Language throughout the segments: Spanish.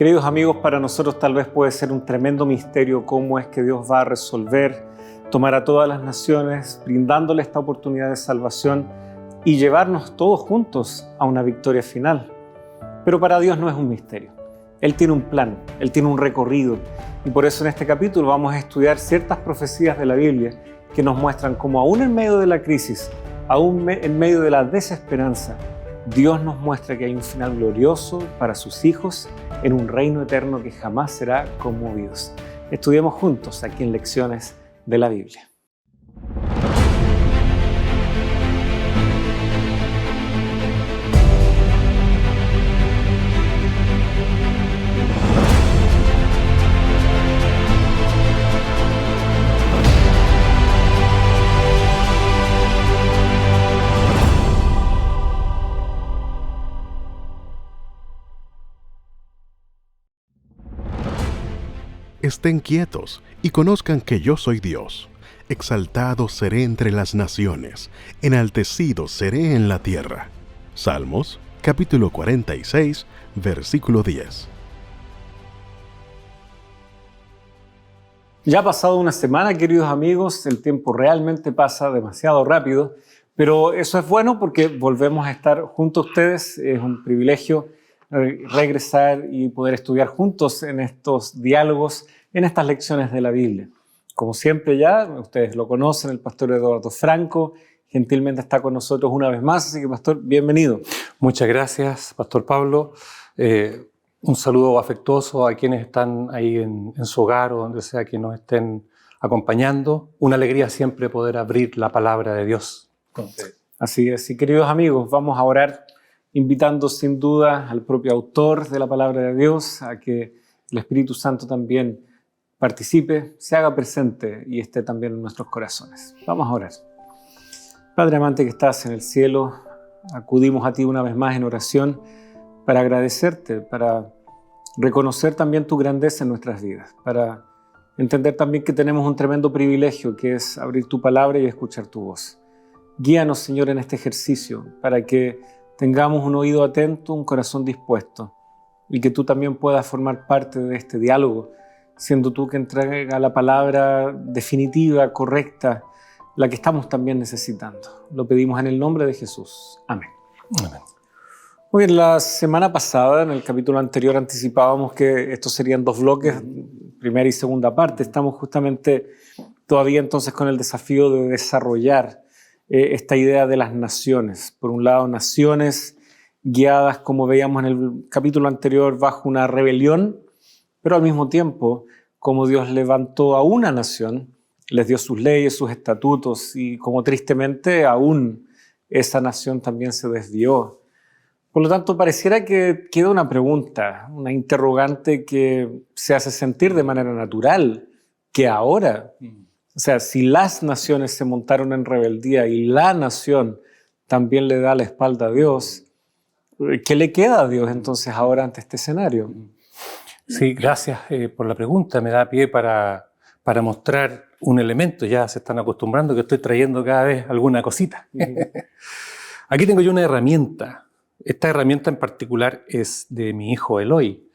Queridos amigos, para nosotros tal vez puede ser un tremendo misterio cómo es que Dios va a resolver, tomar a todas las naciones, brindándole esta oportunidad de salvación y llevarnos todos juntos a una victoria final. Pero para Dios no es un misterio. Él tiene un plan, Él tiene un recorrido, y por eso en este capítulo vamos a estudiar ciertas profecías de la Biblia que nos muestran cómo aún en medio de la crisis, aún en medio de la desesperanza, Dios nos muestra que hay un final glorioso para sus hijos en un reino eterno que jamás será conmovido. Estudiemos juntos aquí en Lecciones de la Biblia. Estén quietos y conozcan que yo soy Dios. Exaltado seré entre las naciones, enaltecido seré en la tierra. Salmos, capítulo 46, versículo 10. Ya ha pasado una semana, queridos amigos, el tiempo realmente pasa demasiado rápido, pero eso es bueno porque volvemos a estar junto a ustedes. Es un privilegio regresar y poder estudiar juntos en estos diálogos, en estas lecciones de la Biblia. Como siempre ya, ustedes lo conocen, el pastor Eduardo Franco gentilmente está con nosotros una vez más, así que pastor, bienvenido. Muchas gracias, pastor Pablo. Un saludo afectuoso a quienes están ahí en su hogar o donde sea que nos estén acompañando. Una alegría siempre poder abrir la palabra de Dios con ustedes. Así es, y queridos amigos, vamos a orar invitando sin duda al propio autor de la palabra de Dios a que el Espíritu Santo también participe, se haga presente y esté también en nuestros corazones. Vamos a orar. Padre amante que estás en el cielo, acudimos a ti una vez más en oración para agradecerte, para reconocer también tu grandeza en nuestras vidas, para entender también que tenemos un tremendo privilegio que es abrir tu palabra y escuchar tu voz. Guíanos, Señor, en este ejercicio para que tengamos un oído atento, un corazón dispuesto y que tú también puedas formar parte de este diálogo, siendo tú que entrega la palabra definitiva, correcta, la que estamos también necesitando. Lo pedimos en el nombre de Jesús. Amén. Amén. Muy bien, la semana pasada, en el capítulo anterior, anticipábamos que estos serían dos bloques, primera y segunda parte. Estamos justamente todavía entonces con el desafío de desarrollar esta idea de las naciones. Por un lado, naciones guiadas, como veíamos en el capítulo anterior, bajo una rebelión, pero al mismo tiempo, como Dios levantó a una nación, les dio sus leyes, sus estatutos, y como tristemente aún esa nación también se desvió. Por lo tanto, pareciera que queda una pregunta, una interrogante que se hace sentir de manera natural, que ahora, o sea, si las naciones se montaron en rebeldía y la nación también le da la espalda a Dios, ¿qué le queda a Dios entonces ahora ante este escenario? Sí, gracias por la pregunta. Me da pie para mostrar un elemento. Ya se están acostumbrando que estoy trayendo cada vez alguna cosita. Aquí tengo yo una herramienta. Esta herramienta en particular es de mi hijo Eloy.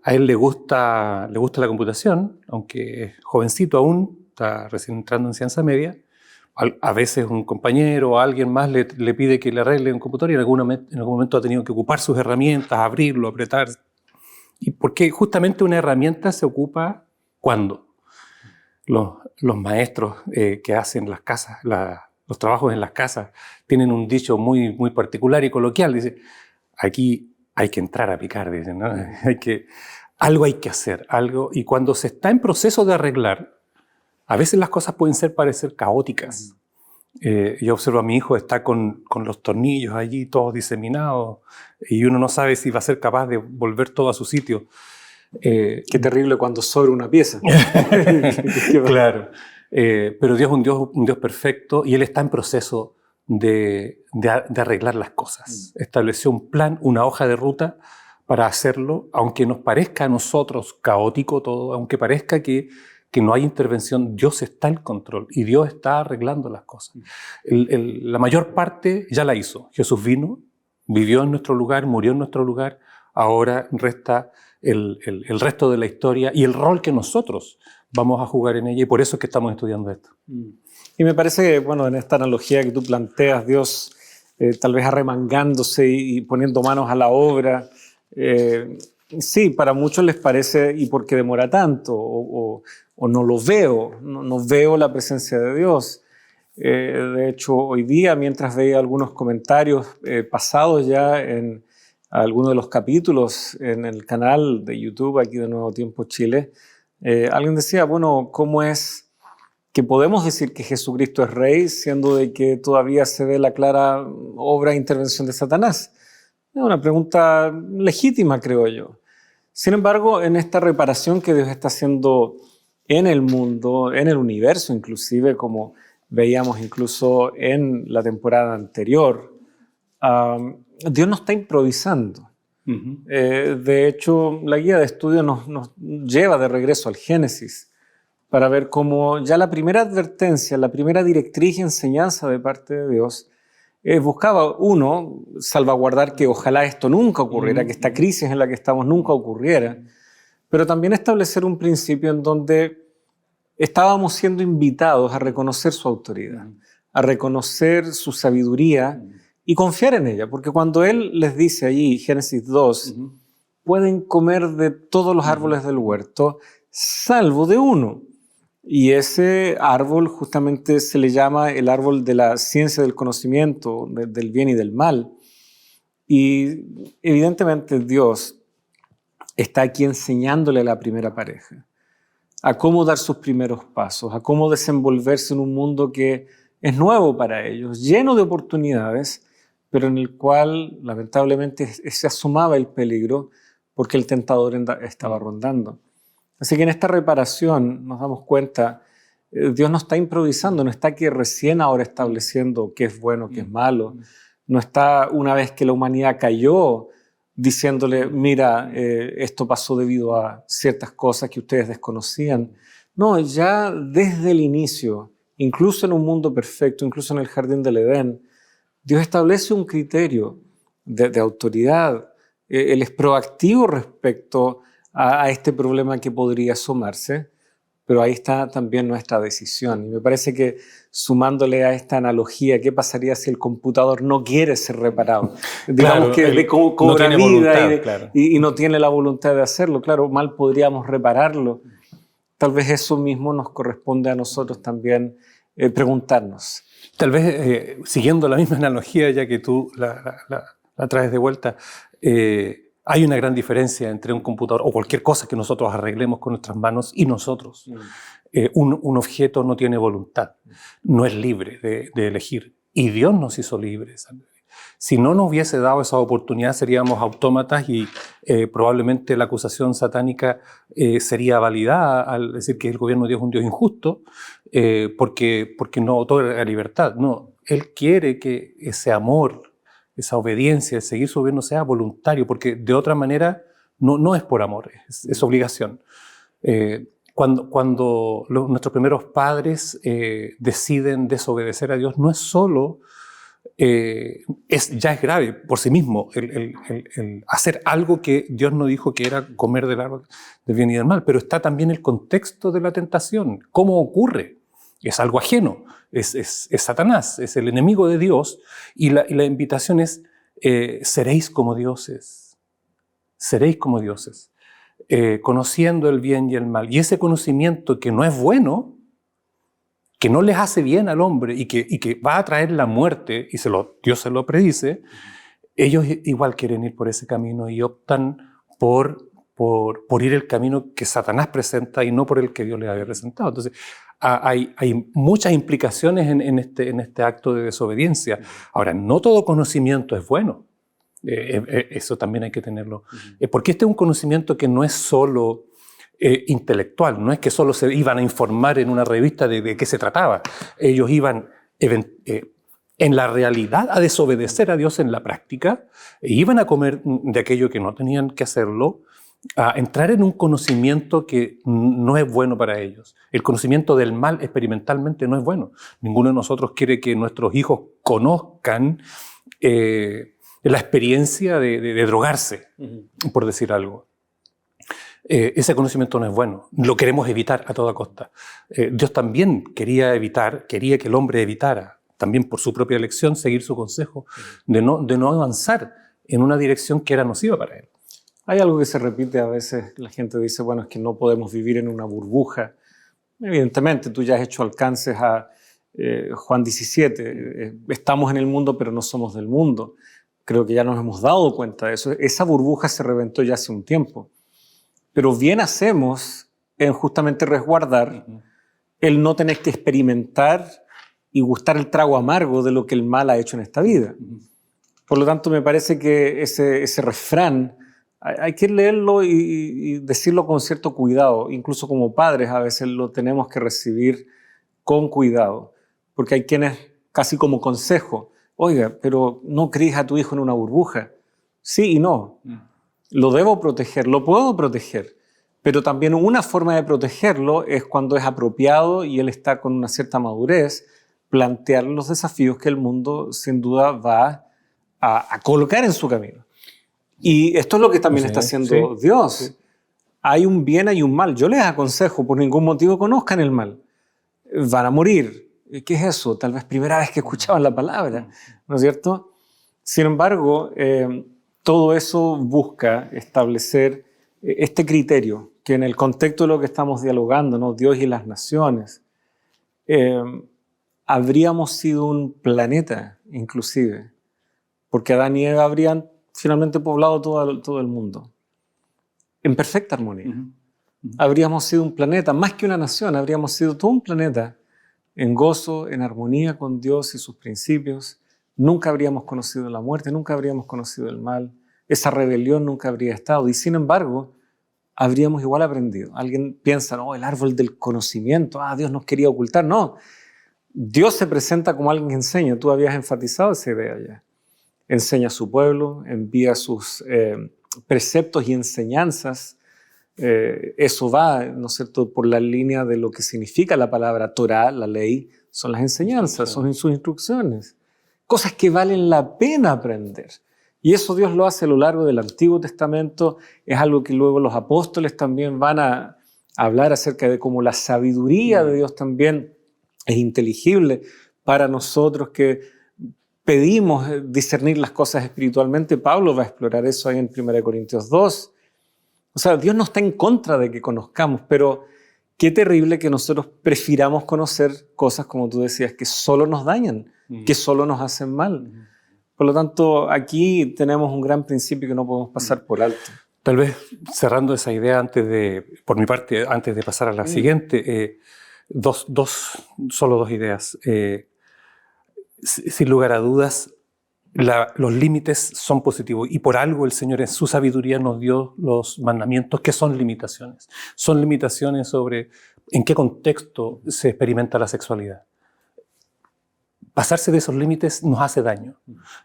A él le gusta la computación, aunque es jovencito aún, está recién entrando en ciencia media. A veces un compañero o alguien más le pide que le arregle un computador y en algún momento ha tenido que ocupar sus herramientas, abrirlo, apretar. Y porque justamente una herramienta se ocupa cuando los maestros que hacen las casas, los trabajos en las casas, tienen un dicho muy, muy particular y coloquial. Dice, aquí hay que entrar a picar, dicen, ¿no? Algo hay que hacer, algo. Y cuando se está en proceso de arreglar, a veces las cosas pueden parecer caóticas. Yo observo a mi hijo, está con los tornillos allí todos diseminados y uno no sabe si va a ser capaz de volver todo a su sitio. Qué terrible cuando sobra una pieza. Claro. Pero Dios es un Dios perfecto y Él está en proceso de arreglar las cosas. Estableció un plan, una hoja de ruta para hacerlo, aunque nos parezca a nosotros caótico todo, aunque parezca que no hay intervención, Dios está en control y Dios está arreglando las cosas. La mayor parte ya la hizo. Jesús vino, vivió en nuestro lugar, murió en nuestro lugar, ahora resta el resto de la historia y el rol que nosotros vamos a jugar en ella, y por eso es que estamos estudiando esto. Y me parece que, bueno, en esta analogía que tú planteas, Dios tal vez arremangándose y poniendo manos a la obra, sí, para muchos les parece, ¿y por qué demora tanto? O no lo veo, no veo la presencia de Dios. De hecho, hoy día, mientras veía algunos comentarios pasados ya en algunos de los capítulos en el canal de YouTube aquí de Nuevo Tiempo Chile, alguien decía, bueno, ¿cómo es que podemos decir que Jesucristo es rey siendo de que todavía se ve la clara obra e intervención de Satanás? Es una pregunta legítima, creo yo. Sin embargo, en esta reparación que Dios está haciendo en el mundo, en el universo inclusive, como veíamos incluso en la temporada anterior, Dios no está improvisando. De hecho, la guía de estudio nos lleva de regreso al Génesis para ver cómo ya la primera advertencia, la primera directriz y enseñanza de parte de Dios buscaba, uno, salvaguardar que ojalá esto nunca ocurriera, que esta crisis en la que estamos nunca ocurriera, pero también establecer un principio en donde estábamos siendo invitados a reconocer su autoridad, a reconocer su sabiduría y confiar en ella, porque cuando Él les dice allí, Génesis 2, pueden comer de todos los árboles del huerto, salvo de uno. Y ese árbol justamente se le llama el árbol de la ciencia del conocimiento, del bien y del mal. Y evidentemente Dios está aquí enseñándole a la primera pareja a cómo dar sus primeros pasos, a cómo desenvolverse en un mundo que es nuevo para ellos, lleno de oportunidades, pero en el cual lamentablemente se asomaba el peligro porque el tentador estaba rondando. Así que en esta reparación nos damos cuenta, Dios no está improvisando, no está aquí recién ahora estableciendo qué es bueno, qué es malo, no está una vez que la humanidad cayó diciéndole, mira, esto pasó debido a ciertas cosas que ustedes desconocían. No, ya desde el inicio, incluso en un mundo perfecto, incluso en el jardín del Edén, Dios establece un criterio de autoridad. Él es proactivo respecto a este problema que podría asomarse, pero ahí está también nuestra decisión. Y me parece que sumándole a esta analogía, ¿qué pasaría si el computador no quiere ser reparado? Digamos que le cobra no vida voluntad, y no tiene la voluntad de hacerlo. Claro, mal podríamos repararlo. Tal vez eso mismo nos corresponde a nosotros también preguntarnos. Tal vez, siguiendo la misma analogía, ya que tú la traes de vuelta, hay una gran diferencia entre un computador o cualquier cosa que nosotros arreglemos con nuestras manos y nosotros. Un objeto no tiene voluntad, no es libre de elegir. Y Dios nos hizo libres. Si no nos hubiese dado esa oportunidad, seríamos autómatas y probablemente la acusación satánica sería validada al decir que el gobierno de Dios es un Dios injusto porque no otorga la libertad. No, Él quiere que ese amor, esa obediencia, el seguir su gobierno sea voluntario, porque de otra manera no es por amor, es obligación. Cuando nuestros primeros padres deciden desobedecer a Dios, no es solo, ya es grave por sí mismo el hacer algo que Dios no dijo que era comer del árbol del bien y del mal, pero está también el contexto de la tentación, cómo ocurre. Es algo ajeno, es Satanás, es el enemigo de Dios, y la invitación es, seréis como dioses, conociendo el bien y el mal. Y ese conocimiento que no es bueno, que no les hace bien al hombre y que va a traer la muerte, y Dios se lo predice, ellos igual quieren ir por ese camino y optan por ir el camino que Satanás presenta y no por el que Dios les había presentado. Entonces, hay muchas implicaciones en este acto de desobediencia. Ahora, no todo conocimiento es bueno. Eso también hay que tenerlo. Porque este es un conocimiento que no es solo intelectual, no es que solo se iban a informar en una revista de qué se trataba. Ellos iban en la realidad a desobedecer a Dios en la práctica, e iban a comer de aquello que no tenían que hacerlo, a entrar en un conocimiento que no es bueno para ellos. El conocimiento del mal experimentalmente no es bueno. Ninguno de nosotros quiere que nuestros hijos conozcan la experiencia de drogarse, por decir algo. ese conocimiento no es bueno. Lo queremos evitar a toda costa. Dios también quería que el hombre evitara, también por su propia elección, seguir su consejo de no avanzar en una dirección que era nociva para él. Hay algo que se repite a veces, la gente dice, bueno, es que no podemos vivir en una burbuja. Evidentemente, tú ya has hecho alcances a Juan 17, estamos en el mundo pero no somos del mundo. Creo que ya nos hemos dado cuenta de eso. Esa burbuja se reventó ya hace un tiempo. Pero bien hacemos en justamente resguardar el no tener que experimentar y gustar el trago amargo de lo que el mal ha hecho en esta vida. Por lo tanto, me parece que ese refrán hay que leerlo y decirlo con cierto cuidado. Incluso como padres a veces lo tenemos que recibir con cuidado. Porque hay quienes, casi como consejo, oiga, pero no críes a tu hijo en una burbuja. Sí y no. Lo debo proteger, lo puedo proteger. Pero también una forma de protegerlo es cuando es apropiado y él está con una cierta madurez, plantear los desafíos que el mundo sin duda va a colocar en su camino. Y esto es lo que también está haciendo Dios. Sí. Hay un bien, hay un mal. Yo les aconsejo, por ningún motivo conozcan el mal. Van a morir. ¿Qué es eso? Tal vez primera vez que escuchaban la palabra, ¿no es cierto? Sin embargo, todo eso busca establecer este criterio, que en el contexto de lo que estamos dialogando, ¿no? Dios y las naciones, habríamos sido un planeta, inclusive, porque Adán y Eva habrían finalmente poblado todo el mundo, en perfecta armonía. Habríamos sido un planeta, más que una nación, habríamos sido todo un planeta, en gozo, en armonía con Dios y sus principios. Nunca habríamos conocido la muerte, nunca habríamos conocido el mal, esa rebelión nunca habría estado, y sin embargo, habríamos igual aprendido. Alguien piensa, no, el árbol del conocimiento, Dios nos quería ocultar. No, Dios se presenta como alguien que enseña. Tú habías enfatizado esa idea ya. Enseña a su pueblo, envía sus preceptos y enseñanzas. Eso va, ¿no es cierto?, por la línea de lo que significa la palabra Torah, la ley, son las enseñanzas, son sus instrucciones. Cosas que valen la pena aprender. Y eso Dios lo hace a lo largo del Antiguo Testamento. Es algo que luego los apóstoles también van a hablar acerca de cómo la sabiduría de Dios también es inteligible para nosotros que pedimos discernir las cosas espiritualmente. Pablo va a explorar eso ahí en 1 Corintios 2. O sea, Dios no está en contra de que conozcamos, pero qué terrible que nosotros prefiramos conocer cosas, como tú decías, que solo nos dañan, que solo nos hacen mal. Por lo tanto, aquí tenemos un gran principio que no podemos pasar por alto. Tal vez cerrando esa idea por mi parte, antes de pasar a la siguiente, solo dos ideas. Sin lugar a dudas, los límites son positivos y por algo el Señor en su sabiduría nos dio los mandamientos que son limitaciones. Son limitaciones sobre en qué contexto se experimenta la sexualidad. Pasarse de esos límites nos hace daño.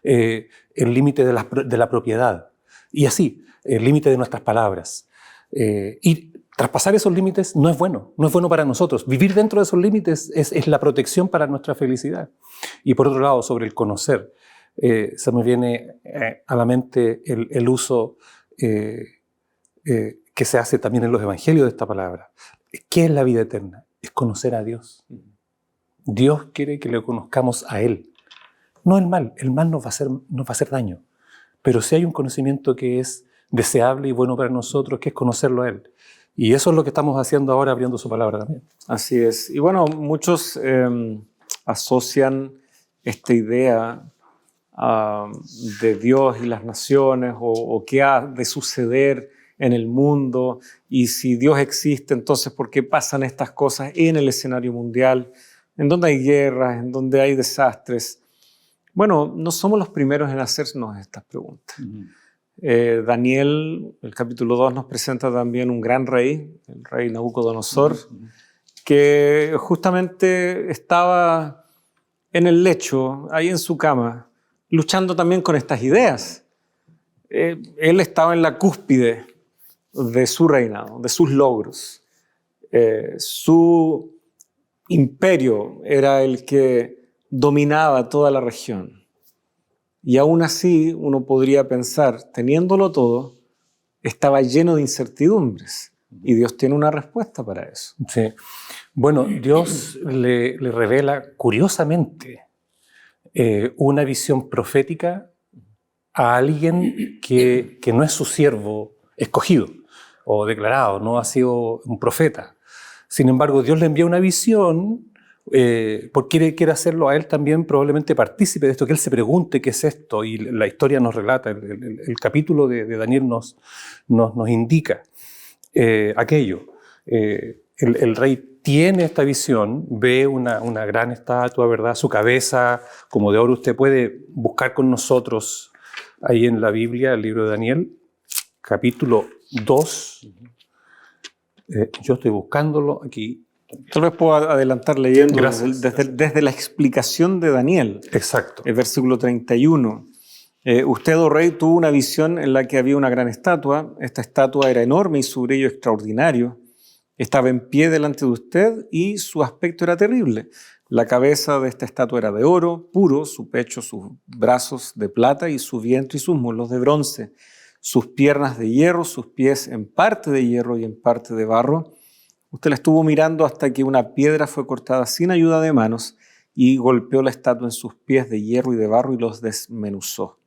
El límite de la propiedad y así, el límite de nuestras palabras. Y traspasar esos límites no es bueno para nosotros. Vivir dentro de esos límites es la protección para nuestra felicidad. Y por otro lado, sobre el conocer, se me viene a la mente el uso que se hace también en los evangelios de esta palabra. ¿Qué es la vida eterna? Es conocer a Dios. Dios quiere que le conozcamos a Él. No el mal nos va a hacer daño. Pero sí hay un conocimiento que es deseable y bueno para nosotros, que es conocerlo a Él. Y eso es lo que estamos haciendo ahora, abriendo su palabra también. Así es. Y bueno, muchos asocian esta idea de Dios y las naciones o qué ha de suceder en el mundo. Y si Dios existe, entonces ¿por qué pasan estas cosas en el escenario mundial? En donde hay guerras, en donde hay desastres. Bueno, no somos los primeros en hacernos estas preguntas. Daniel, el capítulo 2, nos presenta también un gran rey, el rey Nabucodonosor, que justamente estaba en el lecho, ahí en su cama, luchando también con estas ideas. Él estaba en la cúspide de su reinado, de sus logros. Su imperio era el que dominaba toda la región. Y aún así uno podría pensar, teniéndolo todo, estaba lleno de incertidumbres y Dios tiene una respuesta para eso. Sí. Bueno, Dios le revela curiosamente una visión profética a alguien que no es su siervo escogido o declarado, no ha sido un profeta. Sin embargo, Dios le envía una visión porque quiere hacerlo a él también probablemente partícipe de esto, que él se pregunte qué es esto, y la historia nos relata, el capítulo de Daniel nos indica aquello. El rey tiene esta visión, ve una gran estatua, ¿verdad? Su cabeza como de oro. Usted puede buscar con nosotros ahí en la Biblia, el libro de Daniel, capítulo 2. Yo estoy buscándolo aquí. Tal vez puedo adelantar leyendo Gracias. desde la explicación de Daniel. Exacto. El versículo 31. Usted, oh rey, tuvo una visión en la que había una gran estatua. Esta estatua era enorme y su brillo extraordinario. Estaba en pie delante de usted y su aspecto era terrible. La cabeza de esta estatua era de oro puro, su pecho, sus brazos de plata y su vientre y sus muslos de bronce. Sus piernas de hierro, sus pies en parte de hierro y en parte de barro. Usted la estuvo mirando hasta que una piedra fue cortada sin ayuda de manos y golpeó la estatua en sus pies de hierro y de barro y los desmenuzó.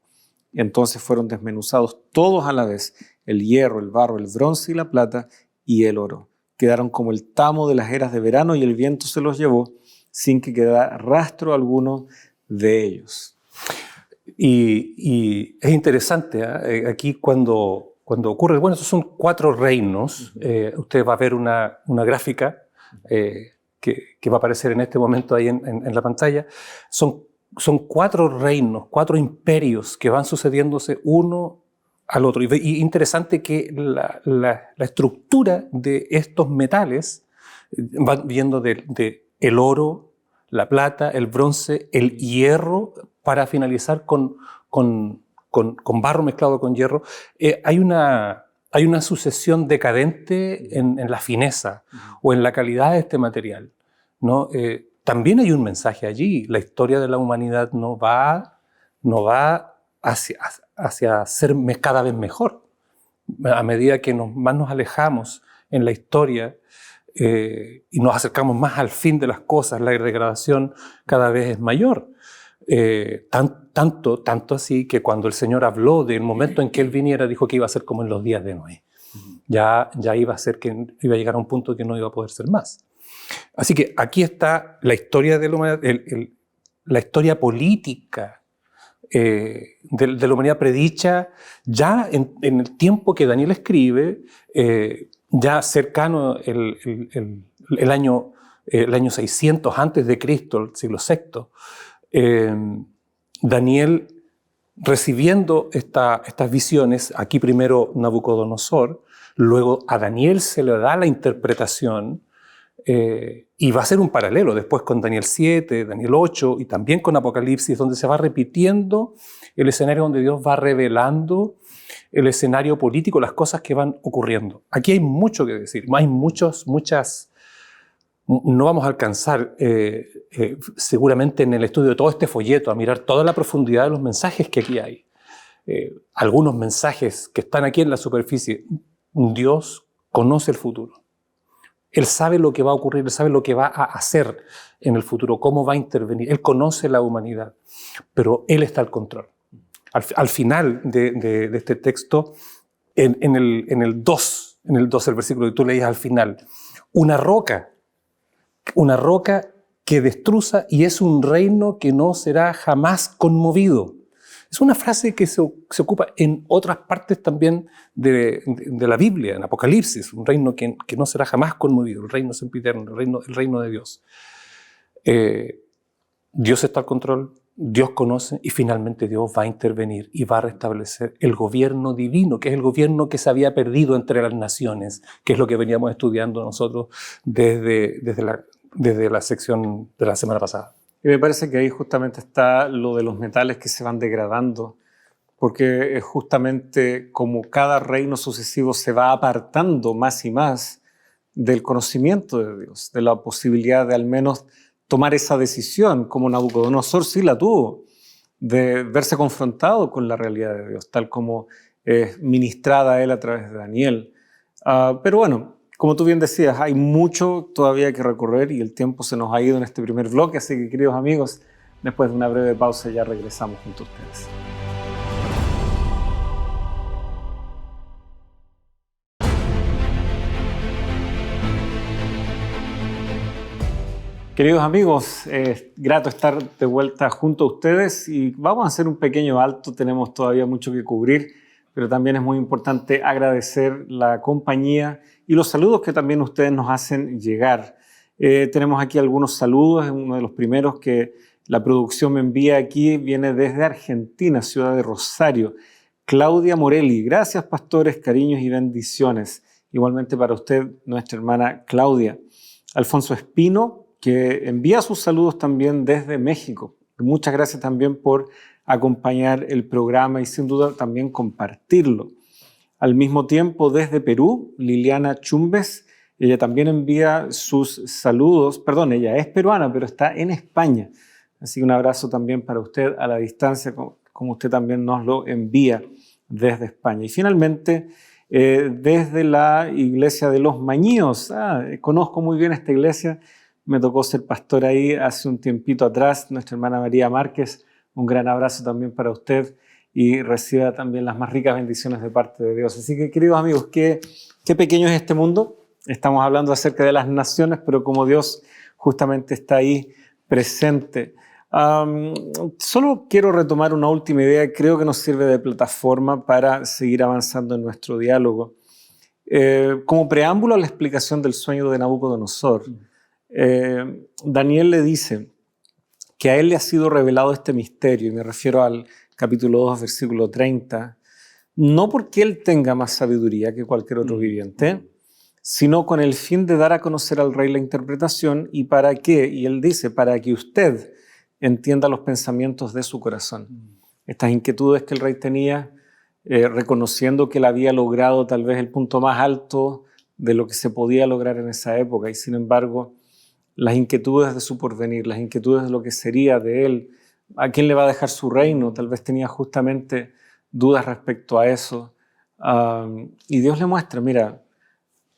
Entonces fueron desmenuzados todos a la vez, el hierro, el barro, el bronce y la plata y el oro. Quedaron como el tamo de las eras de verano y el viento se los llevó sin que quedara rastro alguno de ellos. Y es interesante, aquí cuando ocurre, bueno, esos son 4 reinos. Usted va a ver una gráfica que va a aparecer en este momento ahí en la pantalla. Son 4 reinos, 4 imperios que van sucediéndose uno al otro. Y interesante que la estructura de estos metales van viendo de el oro, la plata, el bronce, el hierro, para finalizar con barro mezclado con hierro. Hay una sucesión decadente en la fineza o en la calidad de este material, ¿no? También hay un mensaje allí. La historia de la humanidad no va hacia ser cada vez mejor. A medida que más nos alejamos en la historia y nos acercamos más al fin de las cosas, la degradación cada vez es mayor. Tanto así que cuando el Señor habló del momento en que Él viniera, dijo que iba a ser como en los días de Noé. Ya iba a ser que iba a llegar a un punto que no iba a poder ser más. Así que aquí está la historia de la humanidad, la historia política de la humanidad predicha ya en el tiempo que Daniel escribe, ya cercano el año 600 antes de Cristo, el siglo VI. Daniel, recibiendo estas visiones, aquí primero Nabucodonosor, luego a Daniel se le da la interpretación y va a ser un paralelo después con Daniel 7, Daniel 8 y también con Apocalipsis, donde se va repitiendo el escenario donde Dios va revelando el escenario político, las cosas que van ocurriendo. Aquí hay mucho que decir, hay muchas. No vamos a alcanzar seguramente en el estudio de todo este folleto a mirar toda la profundidad de los mensajes que aquí hay. Algunos mensajes que están aquí en la superficie. Dios conoce el futuro. Él sabe lo que va a ocurrir, Él sabe lo que va a hacer en el futuro, cómo va a intervenir. Él conoce la humanidad, pero Él está al control. Al final de este texto, en el 2, el versículo que tú leías al final, una roca que destruza y es un reino que no será jamás conmovido. Es una frase que se ocupa en otras partes también de la Biblia, en Apocalipsis, un reino que no será jamás conmovido, el reino sempiterno, el reino de Dios. Dios está al control, Dios conoce y finalmente Dios va a intervenir y va a restablecer el gobierno divino, que es el gobierno que se había perdido entre las naciones, que es lo que veníamos estudiando nosotros desde la sección de la semana pasada. Y me parece que ahí justamente está lo de los metales que se van degradando, porque es justamente como cada reino sucesivo se va apartando más y más del conocimiento de Dios, de la posibilidad de al menos tomar esa decisión, como Nabucodonosor sí la tuvo, de verse confrontado con la realidad de Dios, tal como ministrada a él a través de Daniel. Pero bueno, como tú bien decías, hay mucho todavía que recorrer y el tiempo se nos ha ido en este primer bloque, así que queridos amigos, después de una breve pausa ya regresamos junto a ustedes. Queridos amigos, grato estar de vuelta junto a ustedes y vamos a hacer un pequeño alto, tenemos todavía mucho que cubrir, pero también es muy importante agradecer la compañía y los saludos que también ustedes nos hacen llegar. Tenemos aquí algunos saludos, uno de los primeros que la producción me envía aquí viene desde Argentina, ciudad de Rosario. Claudia Morelli, gracias pastores, cariños y bendiciones. Igualmente para usted, nuestra hermana Claudia. Alfonso Espino, que envía sus saludos también desde México. Muchas gracias también por acompañar el programa y sin duda también compartirlo. Al mismo tiempo, desde Perú, Liliana Chumbes, ella también envía sus saludos. Perdón, ella es peruana, pero está en España. Así que un abrazo también para usted a la distancia, como usted también nos lo envía desde España. Y finalmente, desde la iglesia de los Mañíos. Conozco muy bien esta iglesia. Me tocó ser pastor ahí hace un tiempito atrás, nuestra hermana María Márquez. Un gran abrazo también para usted y reciba también las más ricas bendiciones de parte de Dios. Así que, queridos amigos, qué pequeño es este mundo. Estamos hablando acerca de las naciones, pero como Dios justamente está ahí presente. Solo quiero retomar una última idea, creo que nos sirve de plataforma para seguir avanzando en nuestro diálogo. Como preámbulo a la explicación del sueño de Nabucodonosor, Daniel le dice que a él le ha sido revelado este misterio, y me refiero al capítulo 2, versículo 30, no porque él tenga más sabiduría que cualquier otro viviente, sino con el fin de dar a conocer al rey la interpretación. ¿Y para qué? Y él dice, para que usted entienda los pensamientos de su corazón. Estas inquietudes que el rey tenía, reconociendo que él había logrado tal vez el punto más alto de lo que se podía lograr en esa época, y sin embargo, las inquietudes de su porvenir, las inquietudes de lo que sería de él, a quién le va a dejar su reino, tal vez tenía justamente dudas respecto a eso. Y Dios le muestra, mira,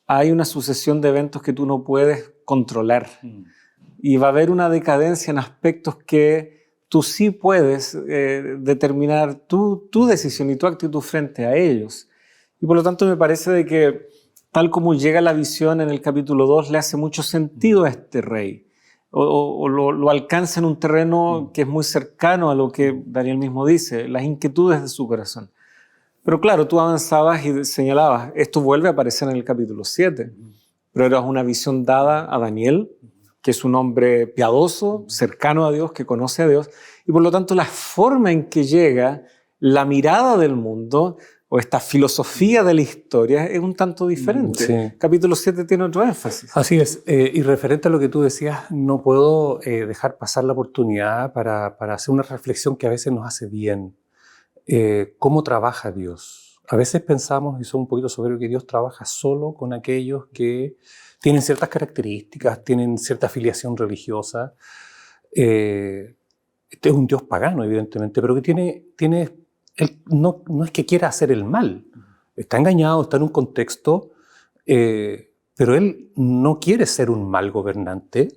hay una sucesión de eventos que tú no puedes controlar. Y va a haber una decadencia en aspectos que tú sí puedes determinar tu decisión y tu actitud frente a ellos. Y por lo tanto me parece de que tal como llega la visión en el capítulo 2, le hace mucho sentido a este rey. O lo alcanza en un terreno que es muy cercano a lo que Daniel mismo dice, las inquietudes de su corazón. Pero claro, tú avanzabas y señalabas, esto vuelve a aparecer en el capítulo 7, pero era una visión dada a Daniel, que es un hombre piadoso, cercano a Dios, que conoce a Dios, y por lo tanto la forma en que llega la mirada del mundo o esta filosofía de la historia es un tanto diferente. Sí. Capítulo 7 tiene otro énfasis. Así es. Y referente a lo que tú decías, no puedo dejar pasar la oportunidad para hacer una reflexión que a veces nos hace bien. ¿Cómo trabaja Dios? A veces pensamos, y son un poquito soberbios, que Dios trabaja solo con aquellos que tienen ciertas características, tienen cierta afiliación religiosa. Este es un Dios pagano, evidentemente, pero que él no es que quiera hacer el mal. Está engañado, está en un contexto, pero él no quiere ser un mal gobernante.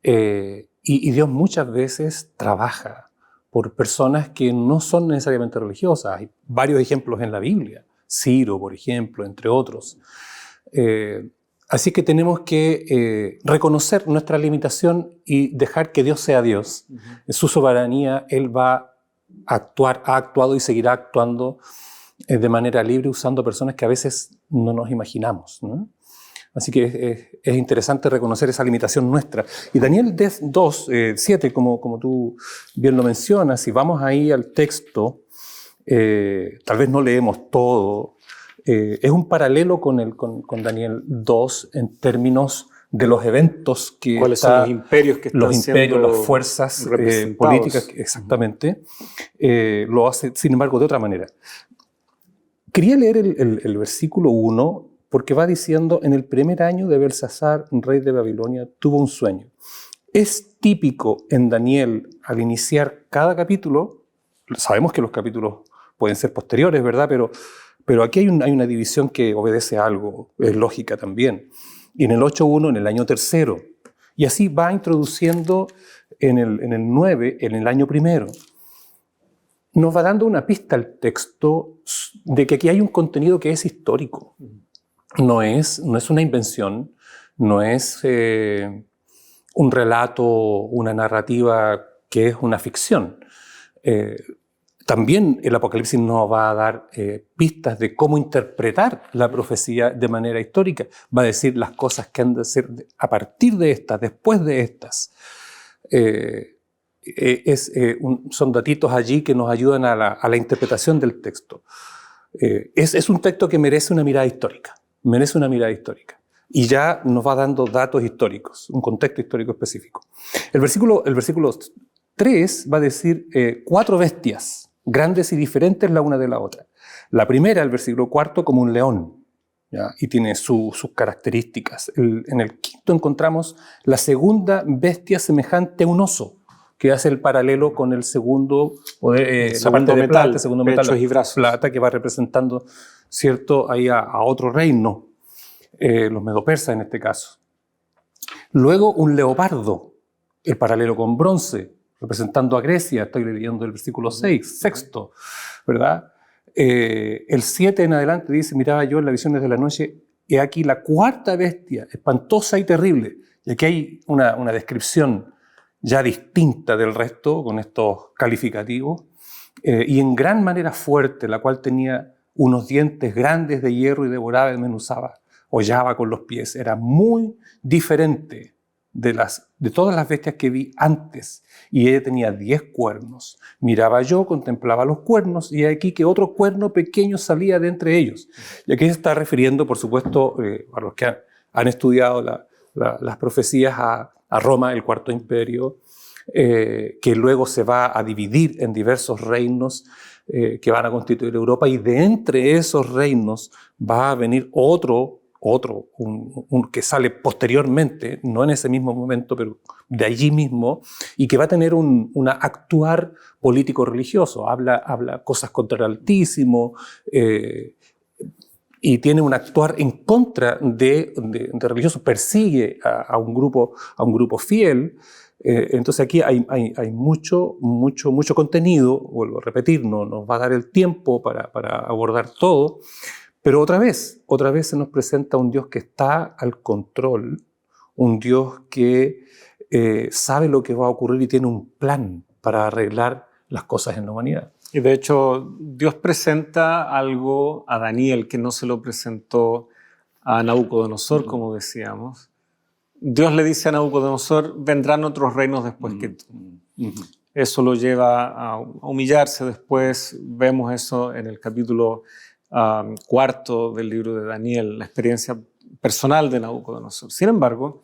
Y Dios muchas veces trabaja por personas que no son necesariamente religiosas. Hay varios ejemplos en la Biblia. Ciro, por ejemplo, entre otros. Así que tenemos que reconocer nuestra limitación y dejar que Dios sea Dios. En su soberanía, Él va a actuar, ha actuado y seguirá actuando de manera libre usando personas que a veces no nos imaginamos, ¿no? Así que es interesante reconocer esa limitación nuestra. Y Daniel 2, 7, como tú bien lo mencionas, si vamos ahí al texto, tal vez no leemos todo, es un paralelo con Daniel 2 en términos de los eventos que... ¿Cuáles son los imperios que están los imperios, siendo las fuerzas representados? políticas, exactamente, lo hace, sin embargo, de otra manera. Quería leer el versículo 1 porque va diciendo, en el primer año de Belsasar, rey de Babilonia, tuvo un sueño. Es típico en Daniel, al iniciar cada capítulo, sabemos que los capítulos pueden ser posteriores, ¿verdad? Pero aquí hay una división que obedece a algo, es lógica también. Y en el 8.1, en el año tercero. Y así va introduciendo en el 9, en el año primero. Nos va dando una pista al texto de que aquí hay un contenido que es histórico. No es una invención, no es un relato, una narrativa que es una ficción. También el Apocalipsis nos va a dar pistas de cómo interpretar la profecía de manera histórica. Va a decir las cosas que han de ser a partir de estas, después de estas. Son datitos allí que nos ayudan a la interpretación del texto. Es un texto que merece una mirada histórica. Merece una mirada histórica. Y ya nos va dando datos históricos, un contexto histórico específico. El versículo 3 va a decir 4 bestias, grandes y diferentes la una de la otra. La primera, el versículo 4, como un león, ¿ya? Y tiene sus características. En el 5 encontramos la segunda bestia semejante a un oso, que hace el paralelo con el segundo, la parte de plata, el segundo metal, pechos y brazos. Plata, que va representando, ¿cierto?, ahí a otro reino, los medopersas en este caso. Luego un leopardo, el paralelo con bronce, representando a Grecia. Estoy leyendo el versículo 6, sexto, ¿verdad? El 7 en adelante dice: miraba yo en las visiones de la noche, he aquí la cuarta bestia, espantosa y terrible. Y aquí hay una descripción ya distinta del resto, con estos calificativos, y en gran manera fuerte, la cual tenía unos dientes grandes de hierro y devoraba y desmenuzaba, hollaba con los pies. Era muy diferente de todas las bestias que vi antes, y ella tenía 10 cuernos. Miraba yo, contemplaba los cuernos, y aquí que otro cuerno pequeño salía de entre ellos. Y aquí se está refiriendo, por supuesto, a los que han estudiado las profecías, a Roma, el Cuarto Imperio, que luego se va a dividir en diversos reinos que van a constituir Europa, y de entre esos reinos va a venir otro, que sale posteriormente, no en ese mismo momento, pero de allí mismo, y que va a tener un actuar político-religioso. Habla cosas contra el Altísimo, y tiene un actuar en contra de religiosos, persigue a un grupo fiel. Entonces aquí hay mucho contenido. Vuelvo a repetir, no nos va a dar el tiempo para abordar todo. Pero otra vez se nos presenta un Dios que está al control, un Dios que sabe lo que va a ocurrir y tiene un plan para arreglar las cosas en la humanidad. Y de hecho, Dios presenta algo a Daniel que no se lo presentó a Nabucodonosor, como decíamos. Dios le dice a Nabucodonosor: vendrán otros reinos después que tú. Eso lo lleva a humillarse después. Vemos eso en el capítulo 4 del libro de Daniel, la experiencia personal de Nabucodonosor. Sin embargo,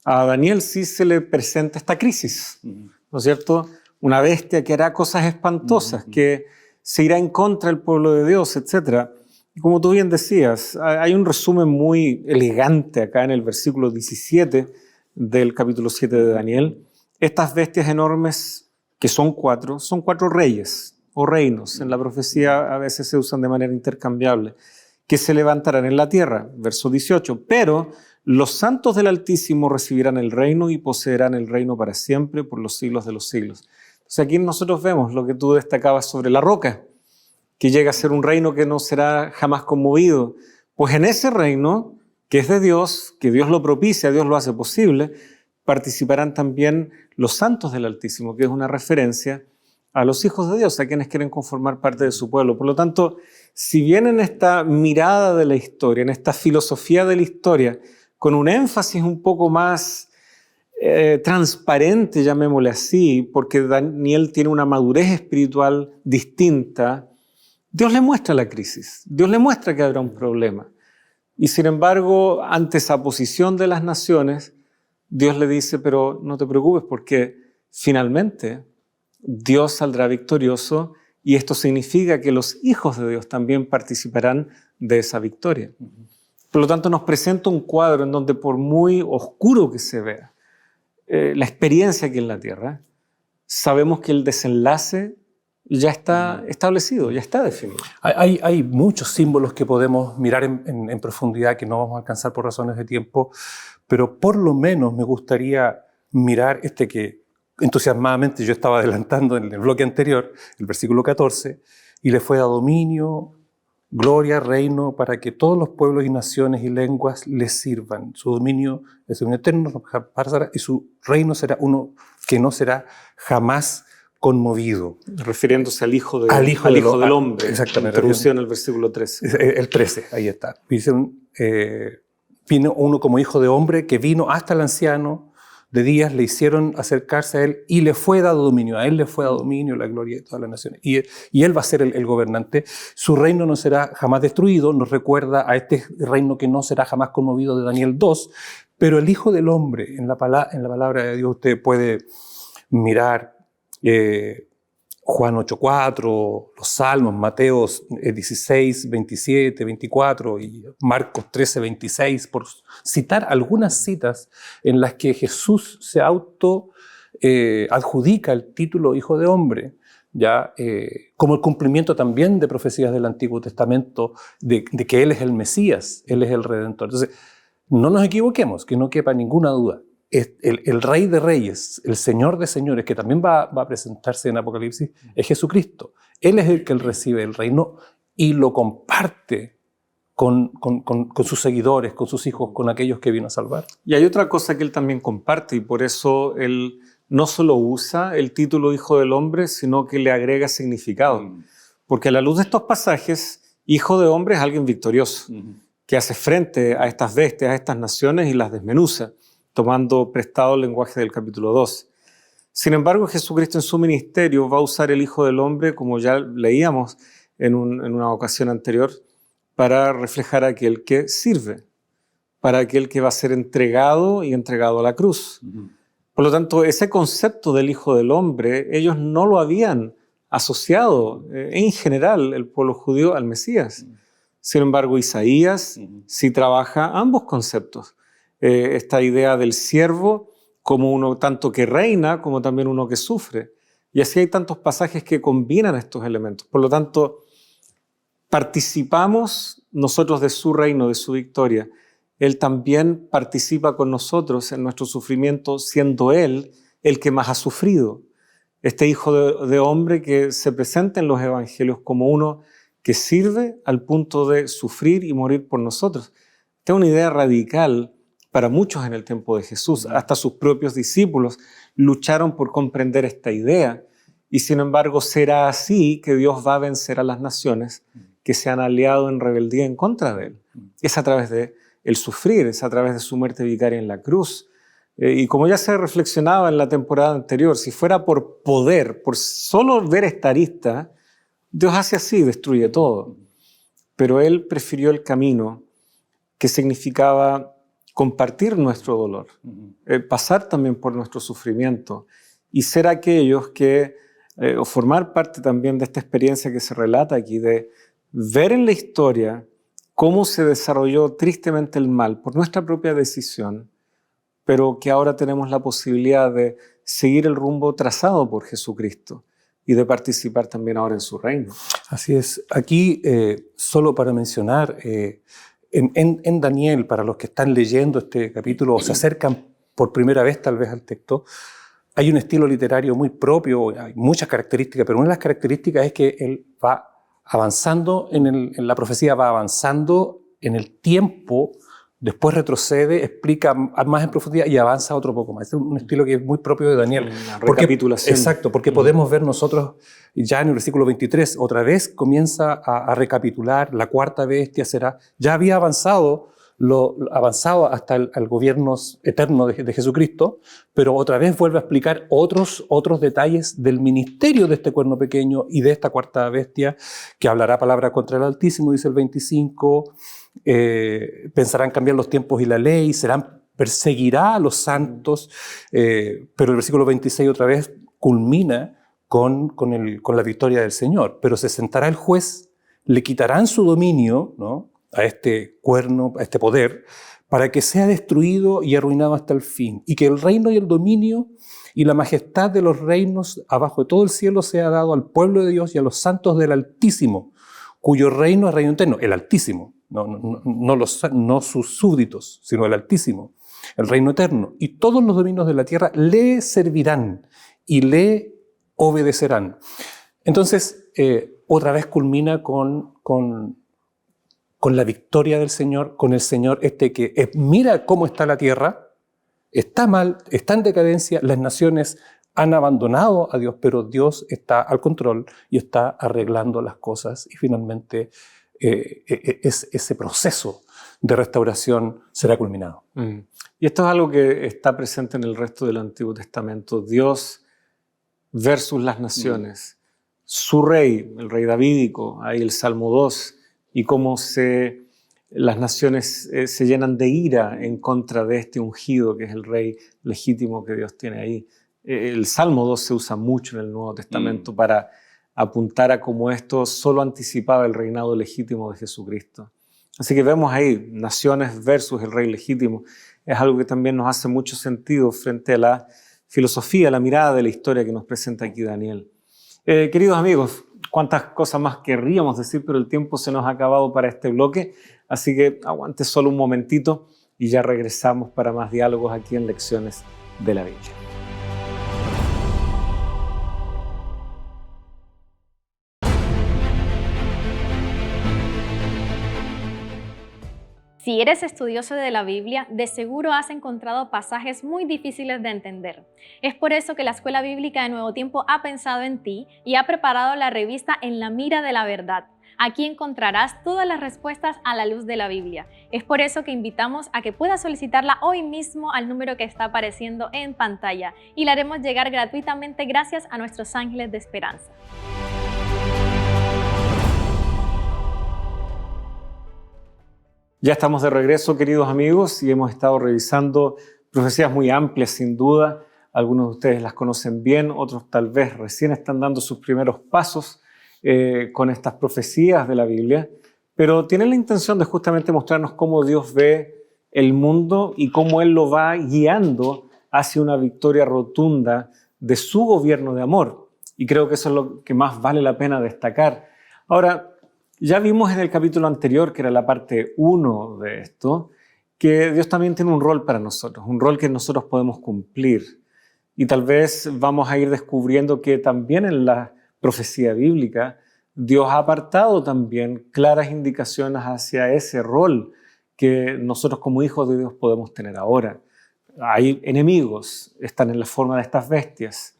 a Daniel sí se le presenta esta crisis, ¿no es cierto? Una bestia que hará cosas espantosas, que se irá en contra del pueblo de Dios, etc. Y como tú bien decías, hay un resumen muy elegante acá en el versículo 17 del capítulo 7 de Daniel. Estas bestias enormes, que son cuatro reyes o reinos. En la profecía a veces se usan de manera intercambiable, que se levantarán en la tierra, verso 18. Pero los santos del Altísimo recibirán el reino y poseerán el reino para siempre, por los siglos de los siglos. Entonces aquí nosotros vemos lo que tú destacabas sobre la roca, que llega a ser un reino que no será jamás conmovido. Pues en ese reino, que es de Dios, que Dios lo propicia, Dios lo hace posible, participarán también los santos del Altísimo, que es una referencia a los hijos de Dios, a quienes quieren conformar parte de su pueblo. Por lo tanto, si bien en esta mirada de la historia, en esta filosofía de la historia, con un énfasis un poco más transparente, llamémosle así, porque Daniel tiene una madurez espiritual distinta, Dios le muestra la crisis, Dios le muestra que habrá un problema. Y sin embargo, ante esa posición de las naciones, Dios le dice: pero no te preocupes, porque finalmente Dios saldrá victorioso, y esto significa que los hijos de Dios también participarán de esa victoria. Por lo tanto, nos presenta un cuadro en donde, por muy oscuro que se vea la experiencia aquí en la tierra, sabemos que el desenlace ya está establecido, ya está definido. Hay muchos símbolos que podemos mirar en profundidad que no vamos a alcanzar por razones de tiempo, pero por lo menos me gustaría mirar este que entusiasmadamente yo estaba adelantando en el bloque anterior, el versículo 14, y le fue dado dominio, gloria, reino, para que todos los pueblos y naciones y lenguas le sirvan. Su dominio es un eterno, y su reino será uno que no será jamás conmovido. Refiriéndose al Hijo del Hombre. Exactamente. Introducido en el versículo 13. El 13, ahí está. Dice, vino uno como Hijo de Hombre que vino hasta el anciano de días, le hicieron acercarse a él y le fue dado dominio. A él le fue dado dominio, la gloria de todas las naciones. Y él va a ser el gobernante. Su reino no será jamás destruido. Nos recuerda a este reino que no será jamás conmovido de Daniel 2. Pero el Hijo del Hombre, en la palabra de Dios, usted puede mirar Juan 8:4, los Salmos, Mateo 16, 27, 24 y Marcos 13, 26, por citar algunas citas en las que Jesús se adjudica el título Hijo de Hombre, ya como el cumplimiento también de profecías del Antiguo Testamento de que Él es el Mesías, Él es el Redentor. Entonces, no nos equivoquemos, que no quepa ninguna duda. El Rey de Reyes, el Señor de Señores, que también va a presentarse en Apocalipsis, es Jesucristo. Él es el que recibe el reino y lo comparte con sus seguidores, con sus hijos, con aquellos que vino a salvar. Y hay otra cosa que él también comparte, y por eso él no solo usa el título Hijo del Hombre, sino que le agrega significado. Porque a la luz de estos pasajes, Hijo de Hombre es alguien victorioso, que hace frente a estas bestias, a estas naciones y las desmenuza, tomando prestado el lenguaje del capítulo 2. Sin embargo, Jesucristo en su ministerio va a usar el Hijo del Hombre, como ya leíamos en una ocasión anterior, para reflejar a aquel que sirve, para aquel que va a ser entregado y entregado a la cruz. Por lo tanto, ese concepto del Hijo del Hombre, ellos no lo habían asociado en general el pueblo judío al Mesías. Sin embargo, Isaías sí trabaja ambos conceptos. Esta idea del siervo como uno tanto que reina como también uno que sufre. Y así hay tantos pasajes que combinan estos elementos. Por lo tanto, participamos nosotros de su reino, de su victoria. Él también participa con nosotros en nuestro sufrimiento, siendo Él el que más ha sufrido. Este Hijo de Hombre que se presenta en los evangelios como uno que sirve al punto de sufrir y morir por nosotros. Esta es una idea radical para muchos en el tiempo de Jesús. Hasta sus propios discípulos lucharon por comprender esta idea. Y sin embargo, será así que Dios va a vencer a las naciones que se han aliado en rebeldía en contra de Él. Es a través de el sufrir, es a través de su muerte vicaria en la cruz. Y como ya se reflexionaba en la temporada anterior, si fuera por poder, por solo ver esta arista, Dios hace así, destruye todo. Pero Él prefirió el camino que significaba compartir nuestro dolor, pasar también por nuestro sufrimiento y ser aquellos que, o formar parte también de esta experiencia que se relata aquí, de ver en la historia cómo se desarrolló tristemente el mal por nuestra propia decisión, pero que ahora tenemos la posibilidad de seguir el rumbo trazado por Jesucristo y de participar también ahora en su reino. Así es. Aquí, solo para mencionar, en Daniel, para los que están leyendo este capítulo o se acercan por primera vez tal vez al texto, hay un estilo literario muy propio, hay muchas características, pero una de las características es que él va avanzando en la profecía, va avanzando en el tiempo, después retrocede, explica más en profundidad y avanza otro poco más. Es un estilo que es muy propio de Daniel. Una recapitulación. Exacto, porque podemos ver nosotros ya en el versículo 23, otra vez comienza a recapitular, la cuarta bestia será, ya había avanzado hasta el gobierno eterno de Jesucristo, pero otra vez vuelve a explicar otros detalles del ministerio de este cuerno pequeño y de esta cuarta bestia, que hablará palabra contra el Altísimo, dice el 25, pensarán cambiar los tiempos y la ley, perseguirá a los santos, pero el versículo 26 otra vez culmina con la victoria del Señor, pero se sentará el juez, le quitarán su dominio, ¿no?, a este cuerno, a este poder, para que sea destruido y arruinado hasta el fin, y que el reino y el dominio y la majestad de los reinos abajo de todo el cielo sea dado al pueblo de Dios y a los santos del Altísimo, cuyo reino es reino eterno, el Altísimo, no sus súbditos, sino el Altísimo, el reino eterno. Y todos los dominios de la tierra le servirán y le obedecerán. Entonces, otra vez culmina con la victoria del Señor, con el Señor que mira cómo está la tierra, está mal, está en decadencia, las naciones han abandonado a Dios, pero Dios está al control y está arreglando las cosas, y finalmente ese proceso de restauración será culminado. Y esto es algo que está presente en el resto del Antiguo Testamento. Dios versus las naciones. Su rey, el rey davídico, ahí el Salmo 2, y cómo las naciones se llenan de ira en contra de este ungido, que es el rey legítimo que Dios tiene ahí. El Salmo 2 se usa mucho en el Nuevo Testamento para apuntar a cómo esto solo anticipaba el reinado legítimo de Jesucristo. Así que vemos ahí, naciones versus el rey legítimo. Es algo que también nos hace mucho sentido frente a la filosofía, la mirada de la historia que nos presenta aquí Daniel. Queridos amigos, cuántas cosas más querríamos decir, pero el tiempo se nos ha acabado para este bloque, así que aguante solo un momentito y ya regresamos para más diálogos aquí en Lecciones de la Biblia. Si eres estudioso de la Biblia, de seguro has encontrado pasajes muy difíciles de entender. Es por eso que la Escuela Bíblica de Nuevo Tiempo ha pensado en ti y ha preparado la revista En la Mira de la Verdad. Aquí encontrarás todas las respuestas a la luz de la Biblia. Es por eso que invitamos a que puedas solicitarla hoy mismo al número que está apareciendo en pantalla y la haremos llegar gratuitamente gracias a nuestros ángeles de esperanza. Ya estamos de regreso, queridos amigos, y hemos estado revisando profecías muy amplias, sin duda. Algunos de ustedes las conocen bien, otros tal vez recién están dando sus primeros pasos con estas profecías de la Biblia, pero tienen la intención de justamente mostrarnos cómo Dios ve el mundo y cómo Él lo va guiando hacia una victoria rotunda de su gobierno de amor. Y creo que eso es lo que más vale la pena destacar. Ahora, ya vimos en el capítulo anterior, que era la parte 1 de esto, que Dios también tiene un rol para nosotros, un rol que nosotros podemos cumplir. Y tal vez vamos a ir descubriendo que también en la profecía bíblica, Dios ha apartado también claras indicaciones hacia ese rol que nosotros como hijos de Dios podemos tener ahora. Hay enemigos, están en la forma de estas bestias,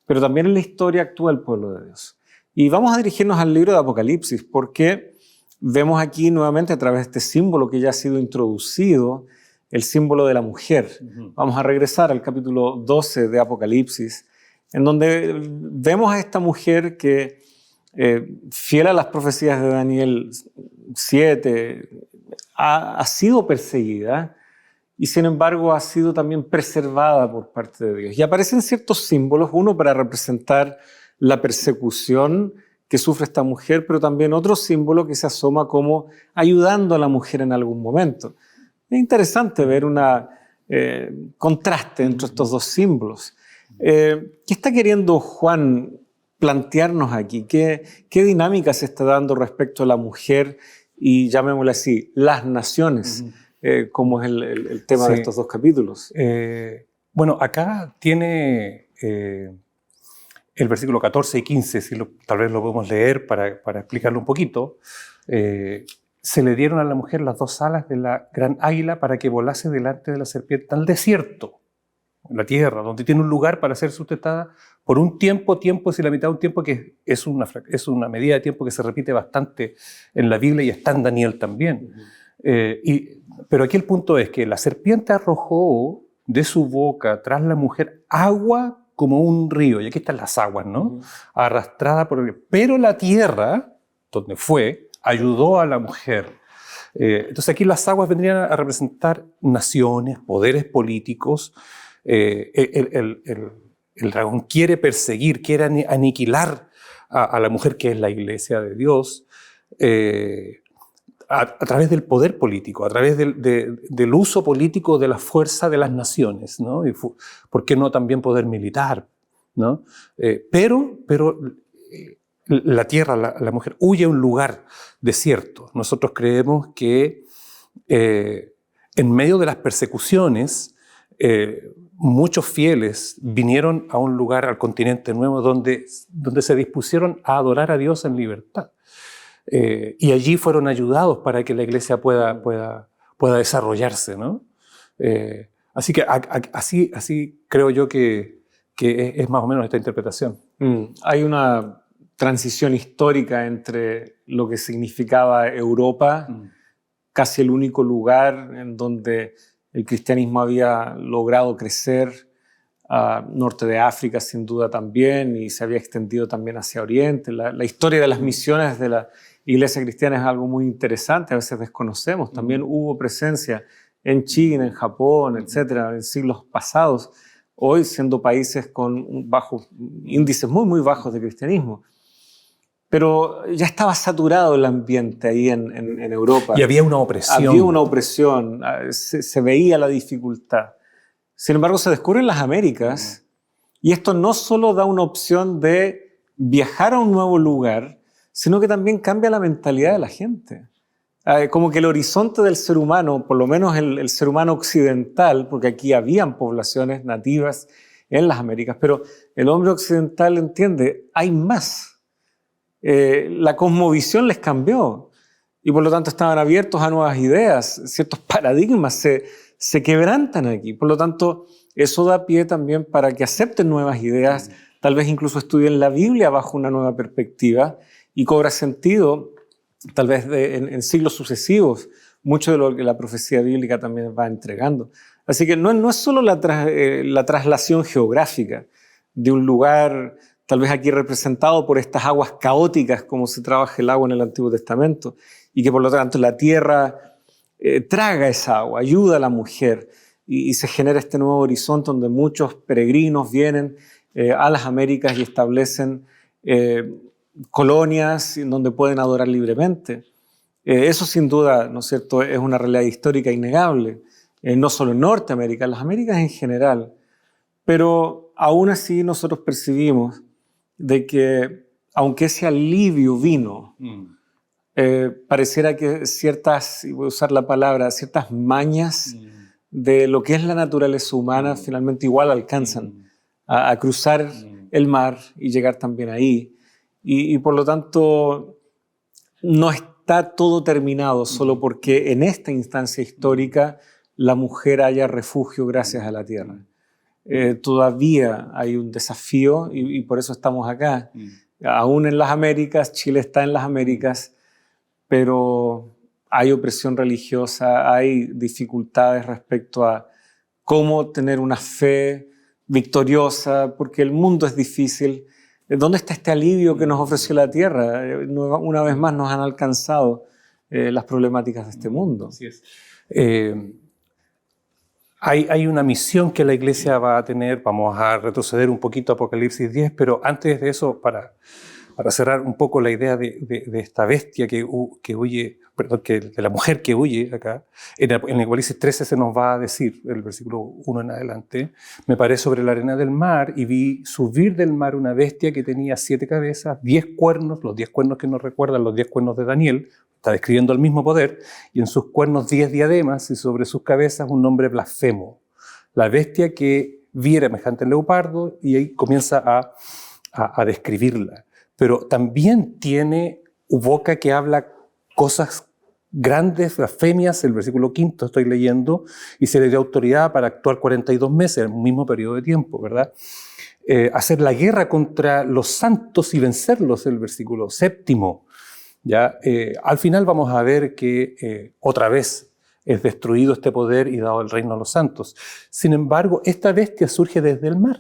pero también en la historia actúa el pueblo de Dios. Y vamos a dirigirnos al libro de Apocalipsis, porque vemos aquí nuevamente a través de este símbolo que ya ha sido introducido, el símbolo de la mujer. Vamos a regresar al capítulo 12 de Apocalipsis, en donde vemos a esta mujer que, fiel a las profecías de Daniel 7, ha sido perseguida y sin embargo ha sido también preservada por parte de Dios. Y aparecen ciertos símbolos, uno para representar la persecución que sufre esta mujer, pero también otro símbolo que se asoma como ayudando a la mujer en algún momento. Es interesante ver un contraste entre estos dos símbolos. ¿Qué está queriendo Juan plantearnos aquí? ¿Qué dinámica se está dando respecto a la mujer y, llamémosle así, las naciones, como es el tema de estos dos capítulos? Bueno, acá tiene el versículo 14 y 15, tal vez lo podemos leer para explicarlo un poquito. Se le dieron a la mujer las dos alas de la gran águila para que volase delante de la serpiente al desierto, en la tierra, donde tiene un lugar para ser sustentada por un tiempo es la mitad de un tiempo, que es una medida de tiempo que se repite bastante en la Biblia y está en Daniel también. Pero aquí el punto es que la serpiente arrojó de su boca tras la mujer agua como un río, y aquí están las aguas, ¿no? Arrastrada por el río. Pero la tierra, donde fue, ayudó a la mujer. Entonces aquí las aguas vendrían a representar naciones, poderes políticos. El dragón quiere perseguir, quiere aniquilar a la mujer, que es la iglesia de Dios. a través del poder político, a través del uso político de la fuerza de las naciones, ¿no? Y ¿por qué no también poder militar, ¿no? Pero la tierra, la mujer, huye a un lugar desierto. Nosotros creemos que en medio de las persecuciones, muchos fieles vinieron a un lugar, al continente nuevo, donde se dispusieron a adorar a Dios en libertad. Y allí fueron ayudados para que la iglesia pueda desarrollarse, ¿no? Así que así creo yo que es más o menos esta interpretación. Hay una transición histórica entre lo que significaba Europa, casi el único lugar en donde el cristianismo había logrado crecer, norte de África sin duda también, y se había extendido también hacia Oriente. La historia de las misiones de la iglesia cristiana es algo muy interesante, a veces desconocemos. También hubo presencia en China, en Japón, etcétera, en siglos pasados, hoy siendo países con índices muy, muy bajos de cristianismo. Pero ya estaba saturado el ambiente ahí en Europa. Y había una opresión. Había una opresión, se veía la dificultad. Sin embargo, se descubren las Américas y esto no solo da una opción de viajar a un nuevo lugar, sino que también cambia la mentalidad de la gente. Como que el horizonte del ser humano, por lo menos el ser humano occidental, porque aquí habían poblaciones nativas en las Américas, pero el hombre occidental entiende, hay más. La cosmovisión les cambió y por lo tanto estaban abiertos a nuevas ideas, ciertos paradigmas se quebrantan aquí. Por lo tanto, eso da pie también para que acepten nuevas ideas, tal vez incluso estudien la Biblia bajo una nueva perspectiva y cobra sentido, tal vez en siglos sucesivos, mucho de lo que la profecía bíblica también va entregando. Así que no es solo la traslación geográfica de un lugar, tal vez aquí representado por estas aguas caóticas, como se trabaja el agua en el Antiguo Testamento, y que por lo tanto la tierra traga esa agua, ayuda a la mujer, y se genera este nuevo horizonte donde muchos peregrinos vienen a las Américas y establecen colonias en donde pueden adorar libremente. Eso sin duda, ¿no es cierto?, es una realidad histórica innegable, no solo en Norteamérica, en las Américas en general, pero aún así nosotros percibimos de que, aunque ese alivio vino, pareciera que ciertas, y voy a usar la palabra, ciertas mañas de lo que es la naturaleza humana finalmente igual alcanzan a cruzar el mar y llegar también ahí. Y por lo tanto, no está todo terminado solo porque en esta instancia histórica la mujer haya refugio gracias a la tierra. Todavía hay un desafío y por eso estamos acá. Aún en las Américas, Chile está en las Américas, pero hay opresión religiosa, hay dificultades respecto a cómo tener una fe victoriosa, porque el mundo es difícil. ¿Dónde está este alivio que nos ofreció la tierra? Una vez más nos han alcanzado las problemáticas de este mundo. Así es. Hay una misión que la iglesia va a tener. Vamos a retroceder un poquito a Apocalipsis 10, pero antes de eso, para cerrar un poco la idea de esta bestia que huye, perdón, de la mujer que huye acá, en Apocalipsis 13 se nos va a decir, el versículo 1 en adelante: me paré sobre la arena del mar y vi subir del mar una bestia que tenía 7 cabezas, 10 cuernos, los 10 cuernos que nos recuerdan los 10 cuernos de Daniel. Está describiendo el mismo poder, y en sus cuernos 10 diademas y sobre sus cabezas un nombre blasfemo. La bestia que vi era semejante al leopardo, y ahí comienza a describirla. Pero también tiene boca que habla cosas grandes, blasfemias. El versículo 5 estoy leyendo: y se le dio autoridad para actuar 42 meses, el mismo periodo de tiempo, ¿verdad? Hacer la guerra contra los santos y vencerlos, el versículo 7. ¿Ya? Al final vamos a ver que otra vez es destruido este poder y dado el reino a los santos. Sin embargo, esta bestia surge desde el mar.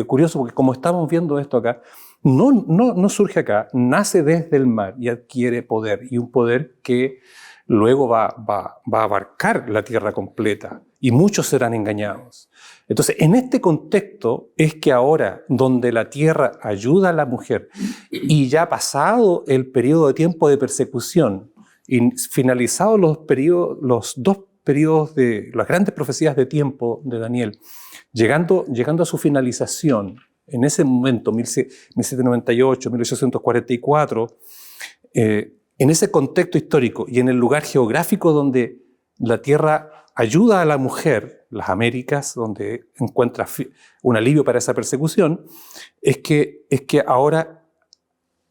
Curioso, porque como estamos viendo esto acá, no surge acá, nace desde el mar y adquiere poder, y un poder que luego va a abarcar la tierra completa, y muchos serán engañados. Entonces, en este contexto es que ahora, donde la tierra ayuda a la mujer, y ya pasado el periodo de tiempo de persecución, y finalizados los dos periodos de las grandes profecías de tiempo de Daniel, llegando a su finalización, en ese momento, 1798, 1844, en ese contexto histórico y en el lugar geográfico donde la tierra ayuda a la mujer, las Américas, donde encuentra un alivio para esa persecución, es que ahora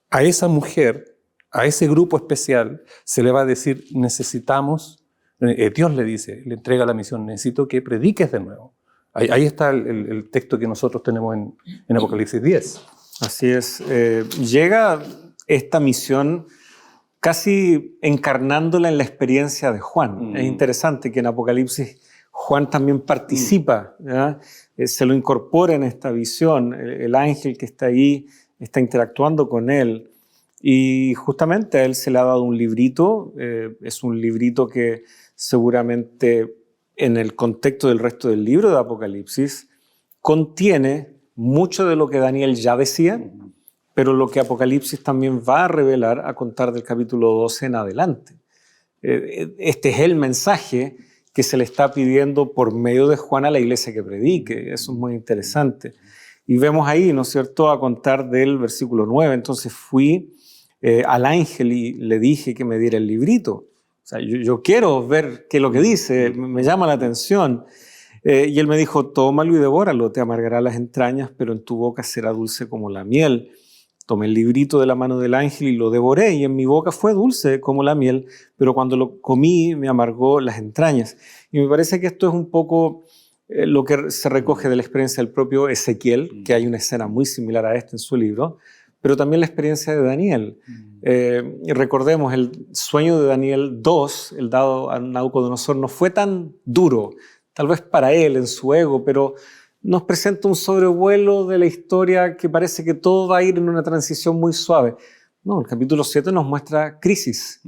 a esa mujer, a ese grupo especial, se le va a decir, Dios le dice, le entrega la misión, necesito que prediques de nuevo. Ahí está el texto que nosotros tenemos en Apocalipsis 10. Así es. Llega esta misión casi encarnándola en la experiencia de Juan. Es interesante que en Apocalipsis Juan también participa, ¿ya? Se lo incorpora en esta visión. El ángel que está ahí está interactuando con él. Y justamente a él se le ha dado un librito. Es un librito que seguramente en el contexto del resto del libro de Apocalipsis contiene mucho de lo que Daniel ya decía, pero lo que Apocalipsis también va a revelar a contar del capítulo 12 en adelante. Este es el mensaje que se le está pidiendo por medio de Juan a la iglesia que predique. Eso es muy interesante. Y vemos ahí, ¿no es cierto?, a contar del versículo 9. Entonces fui al ángel y le dije que me diera el librito. O sea, yo quiero ver qué es lo que dice, me llama la atención. Y él me dijo, tómalo y devóralo, te amargará las entrañas, pero en tu boca será dulce como la miel. Tomé el librito de la mano del ángel y lo devoré, y en mi boca fue dulce como la miel, pero cuando lo comí me amargó las entrañas. Y me parece que esto es un poco lo que se recoge de la experiencia del propio Ezequiel, que hay una escena muy similar a esta en su libro, pero también la experiencia de Daniel. Y recordemos, el sueño de Daniel 2, el dado a Nabucodonosor, no fue tan duro, tal vez para él, en su ego, pero nos presenta un sobrevuelo de la historia que parece que todo va a ir en una transición muy suave. No, el capítulo 7 nos muestra crisis.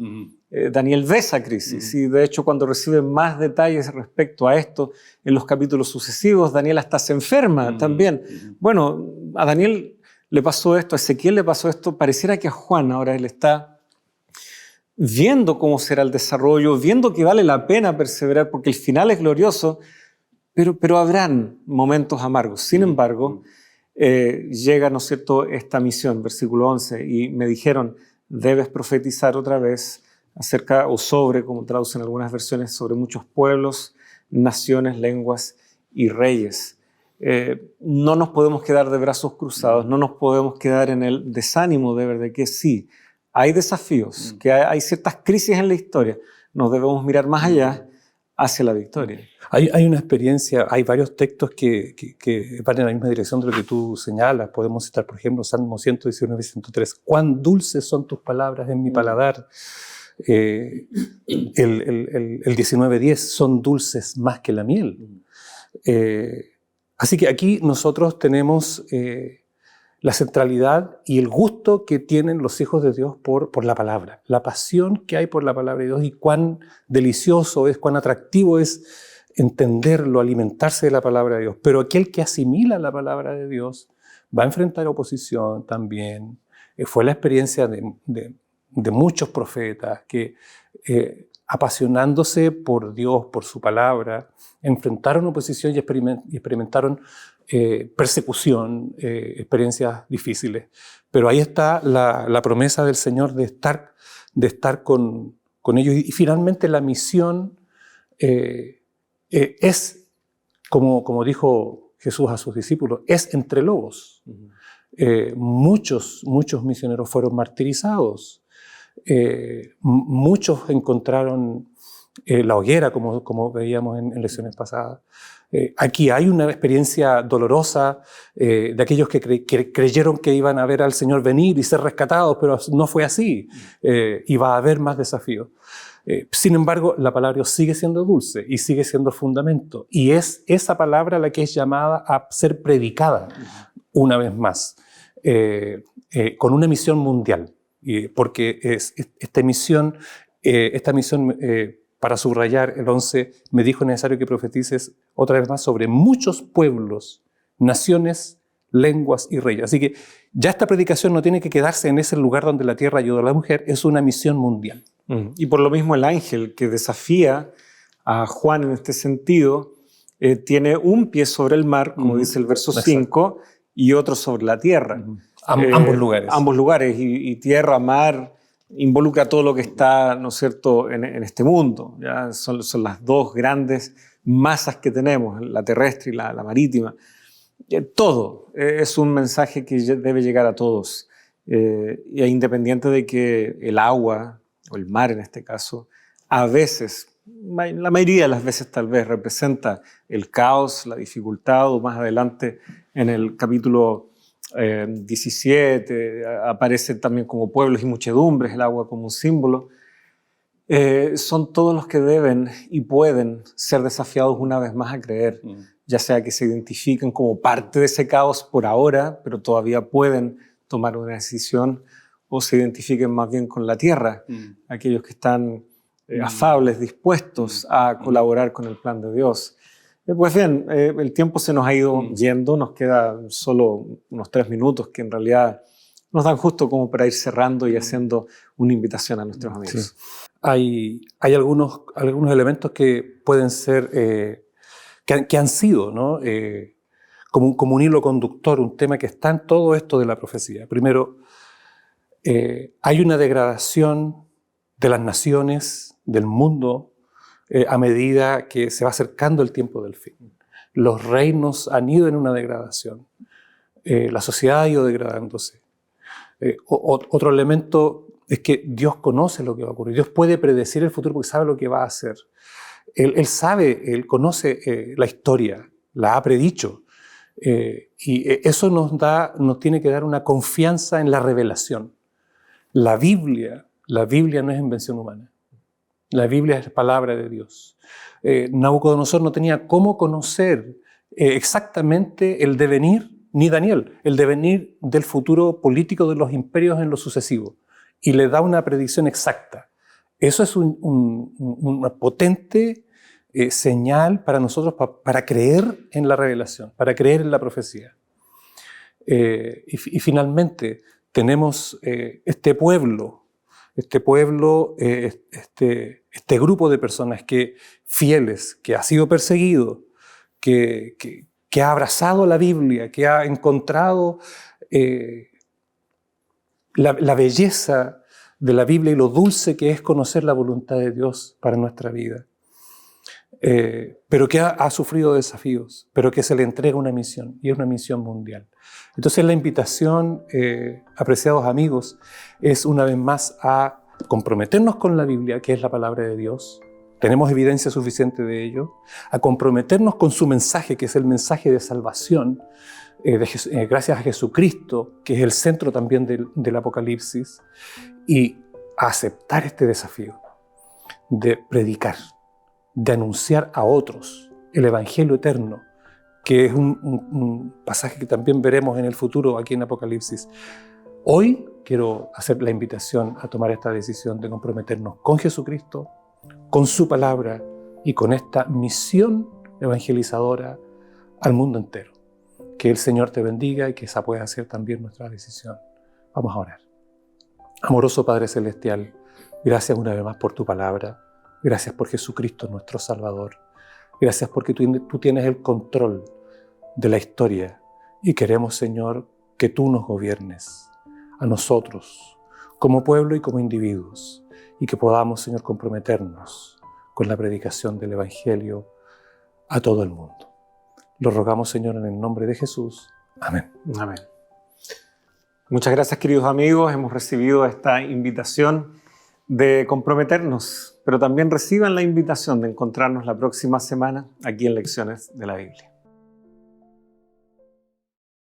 Daniel ve esa crisis y de hecho cuando recibe más detalles respecto a esto en los capítulos sucesivos, Daniel hasta se enferma también. Bueno, a Daniel le pasó esto, a Ezequiel le pasó esto, pareciera que a Juan ahora él está viendo cómo será el desarrollo, viendo que vale la pena perseverar porque el final es glorioso, pero habrán momentos amargos. Sin embargo, llega, ¿no es cierto?, esta misión, versículo 11, y me dijeron, debes profetizar otra vez acerca o sobre, como traducen algunas versiones, sobre muchos pueblos, naciones, lenguas y reyes. No nos podemos quedar de brazos cruzados, no nos podemos quedar en el desánimo de ver de que sí, hay desafíos, que hay ciertas crisis en la historia, nos debemos mirar más allá hacia la victoria. Hay una experiencia, hay varios textos que van en la misma dirección de lo que tú señalas. Podemos citar, por ejemplo, Salmo 119 y 103. Cuán dulces son tus palabras en mi paladar. El 19:10, son dulces más que la miel. Así que aquí nosotros tenemos la centralidad y el gusto que tienen los hijos de Dios por la palabra. La pasión que hay por la palabra de Dios y cuán delicioso es, cuán atractivo es entenderlo, alimentarse de la palabra de Dios. Pero aquel que asimila la palabra de Dios va a enfrentar oposición también. Fue la experiencia de muchos profetas que, apasionándose por Dios, por su palabra, enfrentaron oposición y experimentaron persecución, experiencias difíciles. Pero ahí está la promesa del Señor de estar con ellos. Y finalmente la misión es, como dijo Jesús a sus discípulos, es entre lobos. Muchos misioneros fueron martirizados. Muchos encontraron la hoguera, como veíamos en lecciones pasadas. Aquí hay una experiencia dolorosa de aquellos que creyeron que iban a ver al Señor venir y ser rescatados, pero no fue así. Y va a haber más desafíos. Sin embargo, la palabra de Dios sigue siendo dulce y sigue siendo el fundamento. Y es esa palabra la que es llamada a ser predicada una vez más, con una misión mundial. Porque esta misión, para subrayar el 11, me dijo necesario que profetices otra vez más sobre muchos pueblos, naciones, lenguas y reyes. Así que ya esta predicación no tiene que quedarse en ese lugar donde la tierra ayuda a la mujer, es una misión mundial. Y por lo mismo el ángel que desafía a Juan en este sentido tiene un pie sobre el mar, como dice el verso 5, y otro sobre la tierra. Ambos lugares. Ambos lugares, y tierra, mar, involucra todo lo que está, ¿no es cierto?, en este mundo. ¿Ya? Son las dos grandes masas que tenemos, la terrestre y la marítima. Todo es un mensaje que debe llegar a todos, y es independiente de que el agua, o el mar en este caso, a veces, la mayoría de las veces tal vez, representa el caos, la dificultad, o más adelante en el capítulo 17 aparece también como pueblos y muchedumbres, el agua como un símbolo. Son todos los que deben y pueden ser desafiados una vez más a creer, ya sea que se identifiquen como parte de ese caos por ahora, pero todavía pueden tomar una decisión, o se identifiquen más bien con la tierra, aquellos que están afables, dispuestos a colaborar con el plan de Dios. Pues bien, el tiempo se nos ha ido yendo, nos quedan solo unos 3 minutos que en realidad nos dan justo como para ir cerrando y haciendo una invitación a nuestros amigos. Sí. Hay algunos elementos que pueden ser, que han sido, ¿no? Como un hilo conductor, un tema que está en todo esto de la profecía. Primero, hay una degradación de las naciones, del mundo, a medida que se va acercando el tiempo del fin. Los reinos han ido en una degradación. La sociedad ha ido degradándose. Otro elemento es que Dios conoce lo que va a ocurrir. Dios puede predecir el futuro porque sabe lo que va a hacer. Él sabe, Él conoce la historia, la ha predicho. Y eso nos tiene que dar una confianza en la revelación. La Biblia no es invención humana. La Biblia es palabra de Dios. Nabucodonosor no tenía cómo conocer exactamente el devenir, ni Daniel, el devenir del futuro político de los imperios en lo sucesivo. Y le da una predicción exacta. Eso es una potente señal para nosotros para creer en la revelación, para creer en la profecía. Y finalmente tenemos este grupo de personas fieles, que ha sido perseguido, que ha abrazado la Biblia, que ha encontrado la belleza de la Biblia y lo dulce que es conocer la voluntad de Dios para nuestra vida. Pero que ha sufrido desafíos, pero que se le entrega una misión, y es una misión mundial. Entonces la invitación, apreciados amigos, es una vez más a comprometernos con la Biblia, que es la palabra de Dios. Tenemos evidencia suficiente de ello. A comprometernos con su mensaje, que es el mensaje de salvación, gracias a Jesucristo, que es el centro también del Apocalipsis, y a aceptar este desafío de predicar, de anunciar a otros el Evangelio eterno, que es un pasaje que también veremos en el futuro aquí en Apocalipsis. Hoy quiero hacer la invitación a tomar esta decisión de comprometernos con Jesucristo, con su palabra y con esta misión evangelizadora al mundo entero. Que el Señor te bendiga y que esa pueda ser también nuestra decisión. Vamos a orar. Amoroso Padre Celestial, gracias una vez más por tu palabra. Gracias por Jesucristo, nuestro Salvador. Gracias porque tú tienes el control de la historia y queremos, Señor, que tú nos gobiernes a nosotros como pueblo y como individuos, y que podamos, Señor, comprometernos con la predicación del Evangelio a todo el mundo. Lo rogamos, Señor, en el nombre de Jesús. Amén. Amén. Muchas gracias, queridos amigos. Hemos recibido esta invitación de comprometernos, pero también reciban la invitación de encontrarnos la próxima semana aquí en Lecciones de la Biblia.